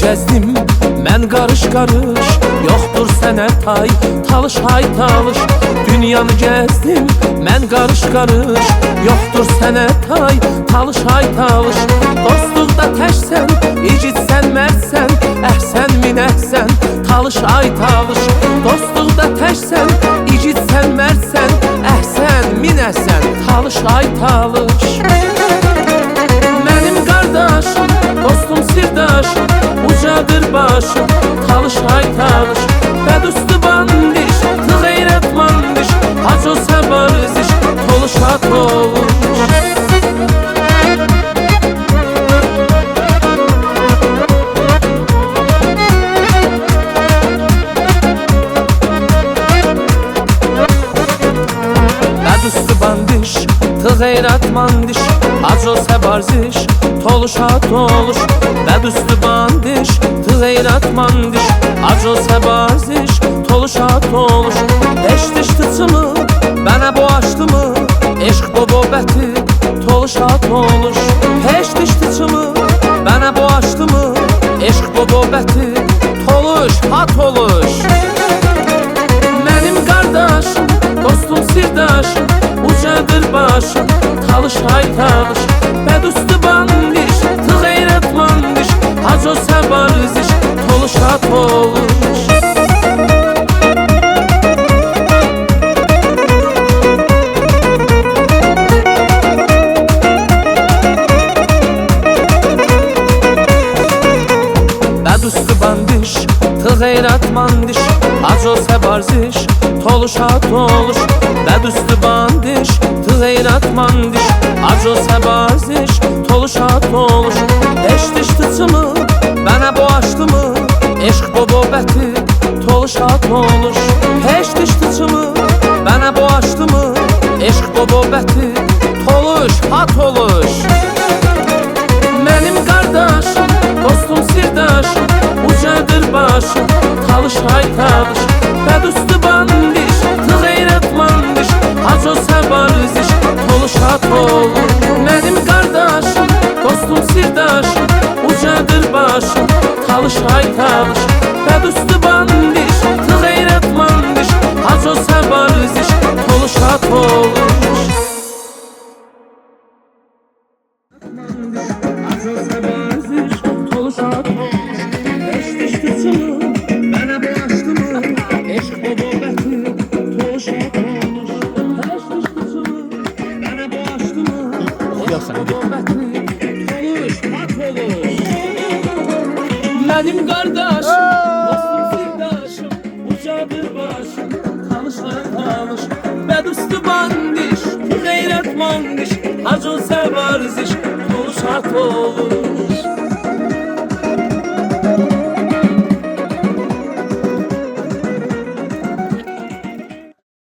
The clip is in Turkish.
gezdim mən qarış-qarış, yoxdur sənə tay, talış hay talış. Dünyanı gezdim mən qarış-qarış, yoxdur sənə tay, talış hay talış. Dostluqda təksən, igidsən, mərdsən, əhsən min əhsən, talış ay talış. Dostluqda təksən, igidsən, mərdsən, əhsən min əhsən, talış ay talış. Mənim qardaşım, dostum, sirdaşım, ucadır başım, talış ay talış. Bədüstü bandiş, tı qeyrət mandiş, haco səbariziş, toluş ha toluş. Bədüstü bandiş, tı qeyrət mandiş, haco səbariziş, toluş ha toluş. Bədüstü bandiş, tı qeyrət mandiş, haco səbariziş, toluş ha toluş. Eşdiş tıçımı, bənə bu açdımı, eşq bobəti, toluş ha toluş. Eşdiş tıçımı, bənə bu açdımı, eşq bobəti, toluş ha toluş. Mənim qardaşım, dostum, sirdaşım, ucadır başım, talış hay talış. Bədüstü bandiş, tı qeyrət mandiş, haco səbariziş, toluş ha toluş. Bədüstü bandiş, tı qeyrət mandiş, haco səbariziş, toluş ha toluş. Bədüstü bandiş, tı qeyrət mandiş, haco səbariziş, toluş ha toluş. Eşdiş tıçımı, bənə bu açdımı, eşq bobəti, toluş ha toluş. Eşdiş tıçımı, bənə bu açdımı, eşq bobəti, toluş ha toluş. Mənim qardaşım, dostum, sirdaşım, ucadır başım, talış hay talış. Bədüstü bandiş, tı qeyrət mandiş, haco səbariziş, toluş ha toluş. Mənim qardaşım, dostum, sirdaşım, ucadır başım, talış hay talış. Bədüstü bandiş, tı qeyrət mandiş, haco səbariziş, toluş ha toluş. Haco səbariziş, toluş ha toluş. Eşdiş tıçımı, bənə bu açdımı, eşq bobəti, toluş ha toluş. Eşdiş tıçımı, bənə bu açdımı, eşq bobəti, toluş ha toluş. Mənim qardaşım, dostum, sirdaşım, ucadır başım, talış ha talış. Bədüstü bandiş, tı qeyrət mandiş, haco səbariziş, toluş ha toluş.